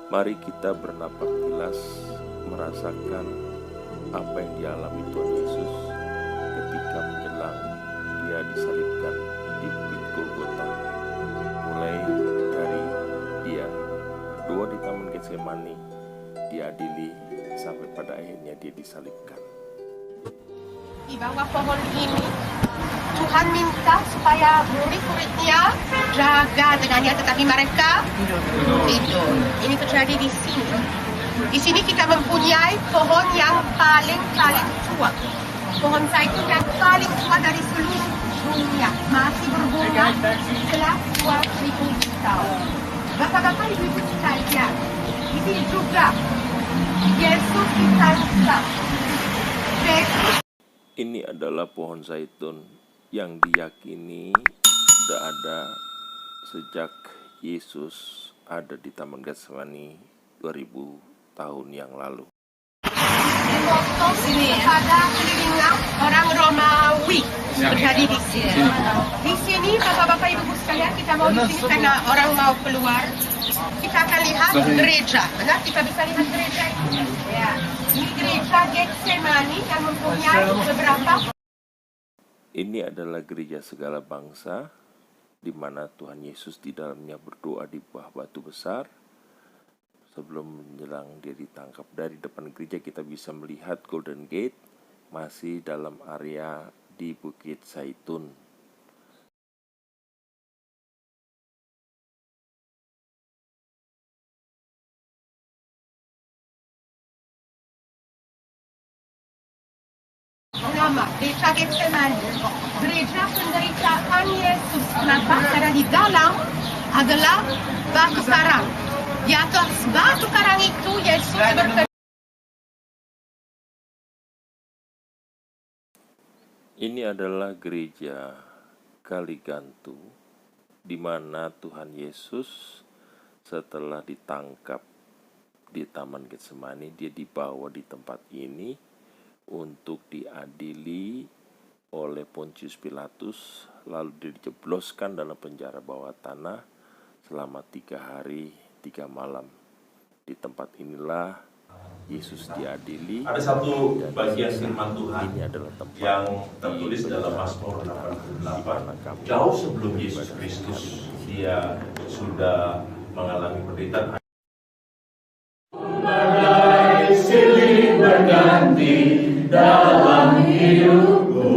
Mari kita bernapak tilas merasakan apa yang dialami Tuhan Yesus ketika menjelang Dia disalibkan di Bukit Golgota. Mulai dari Dia berdoa di Taman Getsemani, diadili sampai pada akhirnya Dia disalibkan. Di bawah pohon ini, Tuhan minta supaya murid-muridnya jaga dengannya, tetapi mereka tidur. Ini terjadi di sini. Di sini kita mempunyai pohon yang paling tua. Pohon zaitun yang paling tua dari seluruh dunia. Masih berbunga setelah 2000 tahun. Bapak-bapak, ibu-ibu sekalian, ini juga Yesus ditangkap. Ini adalah pohon zaitun yang diyakini sudah ada sejak Yesus ada di Taman Getsemani 2000 tahun yang lalu. Dipotong kepada kelilingan orang Romawi terjadi di sini. Di sini, bapak-bapak, ibu-ibu sekalian, kita mau di sini karena orang mau keluar. Kita akan lihat gereja. Benar? Kita bisa lihat gereja ini. Ya. Ini gereja Getsemani yang mempunyai beberapa. Ini adalah gereja segala bangsa, di mana Tuhan Yesus di dalamnya berdoa di bawah batu besar. Sebelum menjelang Dia ditangkap, dari depan gereja kita bisa melihat Golden Gate masih dalam area di Bukit Zaitun. Nama gereja Getsemani, gereja penderitaan Yesus. Kenapa? Karena di dalam adalah batu karang. Di atas batu karang itu Yesus berkata. Ini adalah gereja Kaligantu, di mana Tuhan Yesus setelah ditangkap di Taman Getsemani, Dia dibawa di tempat ini untuk diadili oleh Pontius Pilatus, lalu Dia dijebloskan dalam penjara bawah tanah selama 3 hari 3 malam. Di tempat inilah Yesus diadili. Ada satu bagian firman Tuhan ini adalah tempat yang tertulis dalam Mazmur 88. Jauh sebelum Yesus Kristus, Dia sudah mengalami penderitaan. Badai silih berganti dalam hidupku,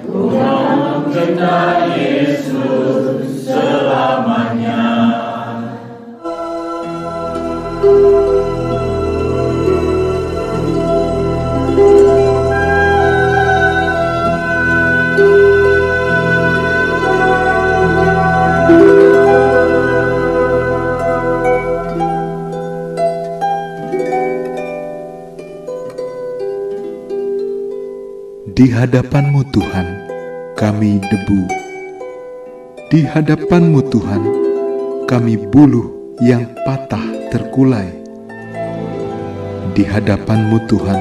ku mau mencintai Yesus selamanya. Di hadapan-Mu Tuhan, kami debu. Di hadapan-Mu Tuhan, kami buluh yang patah terkulai. Di hadapan-Mu Tuhan,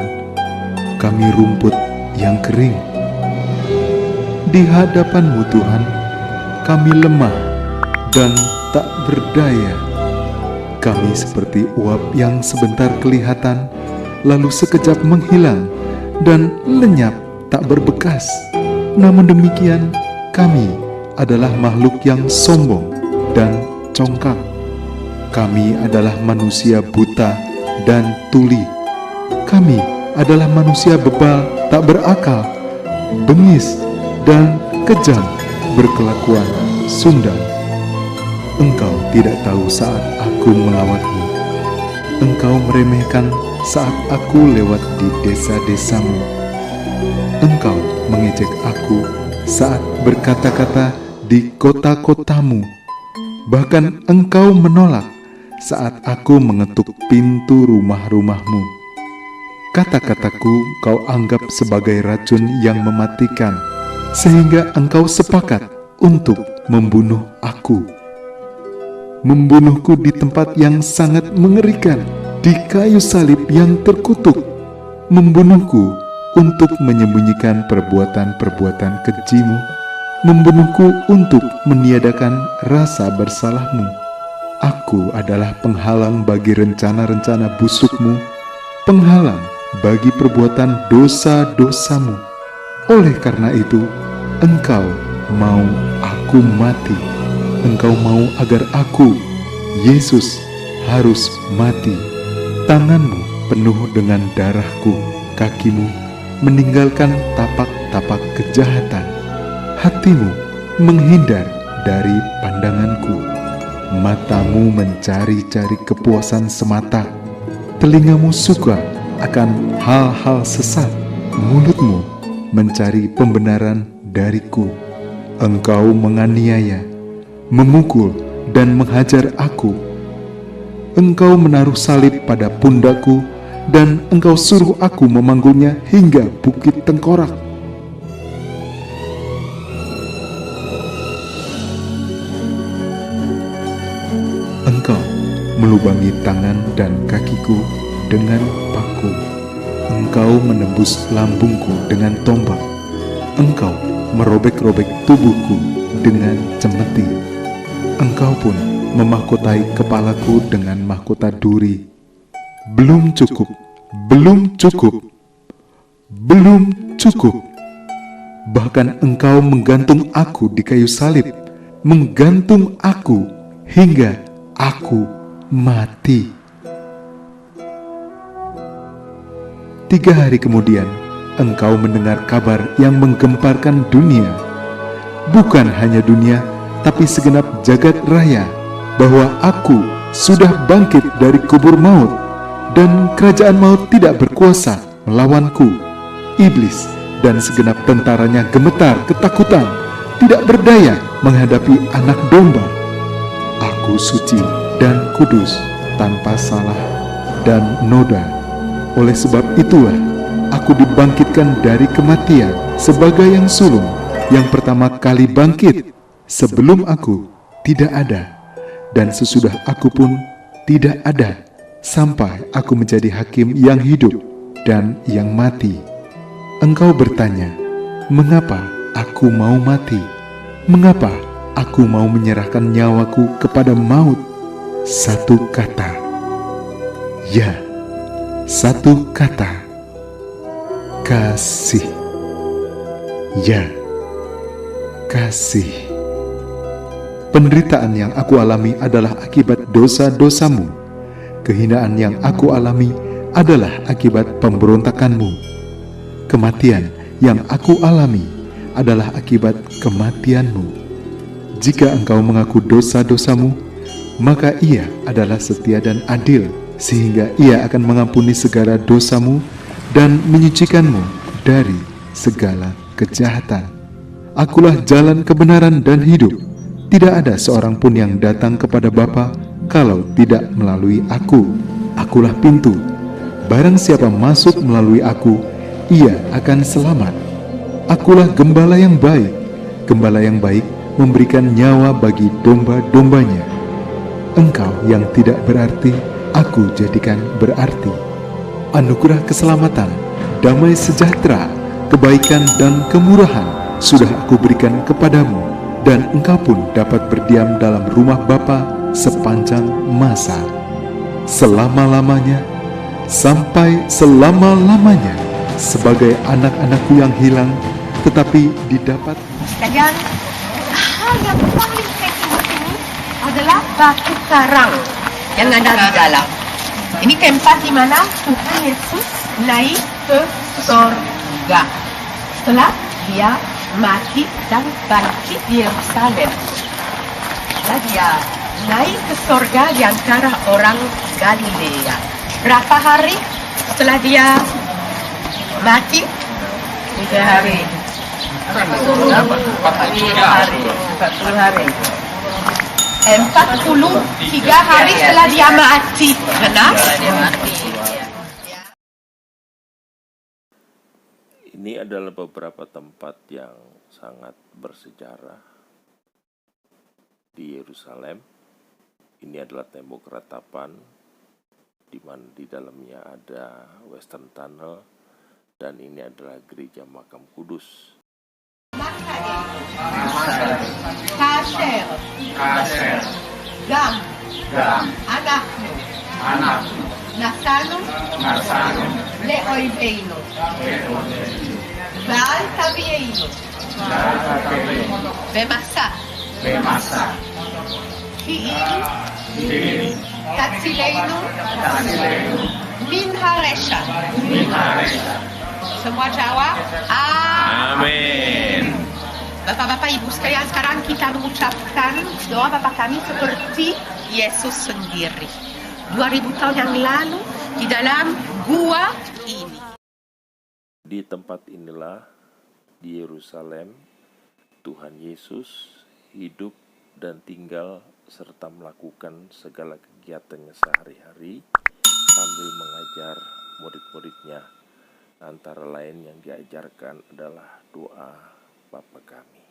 kami rumput yang kering. Di hadapan-Mu Tuhan, kami lemah dan tak berdaya. Kami seperti uap yang sebentar kelihatan, lalu sekejap menghilang dan lenyap tak berbekas. Namun demikian, kami adalah makhluk yang sombong dan congkak. Kami adalah manusia buta dan tuli. Kami adalah manusia bebal tak berakal, bengis dan kejam, berkelakuan sundal. Engkau tidak tahu saat aku melawatmu. Engkau meremehkan saat aku lewat di desa-desamu. Engkau mengejek aku saat berkata-kata di kota-kotamu. Bahkan engkau menolak saat aku mengetuk pintu rumah-rumahmu. Kata-kataku kau anggap sebagai racun yang mematikan, sehingga engkau sepakat untuk membunuh aku. Membunuhku di tempat yang sangat mengerikan, di kayu salib yang terkutuk. Membunuhku untuk menyembunyikan perbuatan-perbuatan kejimu, membunuhku untuk meniadakan rasa bersalahmu. Aku adalah penghalang bagi rencana-rencana busukmu, penghalang bagi perbuatan dosa-dosamu. Oleh karena itu, Engkau mau aku mati. Engkau mau agar aku, Yesus, harus mati. Tanganmu penuh dengan darahku, kakimu meninggalkan tapak-tapak kejahatan. Hatimu menghindar dari pandanganku. Matamu mencari-cari kepuasan semata. Telingamu suka akan hal-hal sesat. Mulutmu mencari pembenaran dariku. Engkau menganiaya, memukul, dan menghajar aku. Engkau menaruh salib pada pundakku, dan engkau suruh aku memanggulnya hingga bukit tengkorak. Engkau melubangi tangan dan kakiku dengan paku. Engkau menembus lambungku dengan tombak. Engkau merobek-robek tubuhku dengan cemeti. Engkau pun memahkotai kepalaku dengan mahkota duri. Belum cukup, belum cukup, belum cukup. Bahkan engkau menggantung aku di kayu salib, menggantung aku hingga aku mati. 3 hari kemudian, engkau mendengar kabar yang menggemparkan dunia. Bukan hanya dunia, tapi segenap jagat raya, bahwa aku sudah bangkit dari kubur maut, dan kerajaan maut tidak berkuasa melawanku. Iblis dan segenap tentaranya gemetar ketakutan, tidak berdaya menghadapi Anak Domba. Aku suci dan kudus, tanpa salah dan noda. Oleh sebab itulah aku dibangkitkan dari kematian sebagai yang sulung, yang pertama kali bangkit. Sebelum aku tidak ada, dan sesudah aku pun tidak ada, sampai aku menjadi hakim yang hidup dan yang mati. Engkau bertanya, mengapa aku mau mati? Mengapa aku mau menyerahkan nyawaku kepada maut? Satu kata, ya. Satu kata, kasih. Ya, kasih. Penderitaan yang aku alami adalah akibat dosa-dosamu. Kehinaan yang aku alami adalah akibat pemberontakanmu. Kematian yang aku alami adalah akibat kematianmu. Jika engkau mengaku dosa-dosamu, maka Ia adalah setia dan adil, sehingga Ia akan mengampuni segala dosamu dan menyucikanmu dari segala kejahatan. Akulah jalan kebenaran dan hidup. Tidak ada seorang pun yang datang kepada Bapa kalau tidak melalui aku. Akulah pintu. Barang siapa masuk melalui aku, ia akan selamat. Akulah gembala yang baik. Gembala yang baik memberikan nyawa bagi domba-dombanya. Engkau yang tidak berarti, aku jadikan berarti. Anugerah keselamatan, damai sejahtera, kebaikan dan kemurahan sudah aku berikan kepadamu, dan engkau pun dapat berdiam dalam rumah Bapa sepanjang masa, selama-lamanya, sampai selama-lamanya, sebagai anak-anakku yang hilang, tetapi didapat. Sekalian, hal yang paling penting di sini adalah batu karang yang ada di dalam. Ini tempat di mana Tuhan Yesus naik ke surga setelah Dia mati dan bangkit di Yerusalem. Setelah Dia naik ke surga di antara orang Galilea. Berapa hari setelah Dia mati? 3 hari. 40 hari. 43 hari setelah Dia mati. Benar? Ini adalah beberapa tempat yang sangat bersejarah di Yerusalem. Ini adalah tembok ratapan, di mana di dalamnya ada Western Tunnel, dan ini adalah gereja Makam Kudus. כאשר גם אנחנו נסענו לאויבינו ואל תביאנו במסע כי אם תצילנו מן הרשע. Semua jawab Amin. Bapak-bapak, ibu sekalian, sekarang kita mengucapkan doa Bapa kami seperti Yesus sendiri 2000 tahun yang lalu di dalam gua ini. Di tempat inilah, di Yerusalem, Tuhan Yesus hidup dan tinggal serta melakukan segala kegiatannya sehari-hari sambil mengajar murid-muridnya. Antara lain yang diajarkan adalah doa Bapa kami.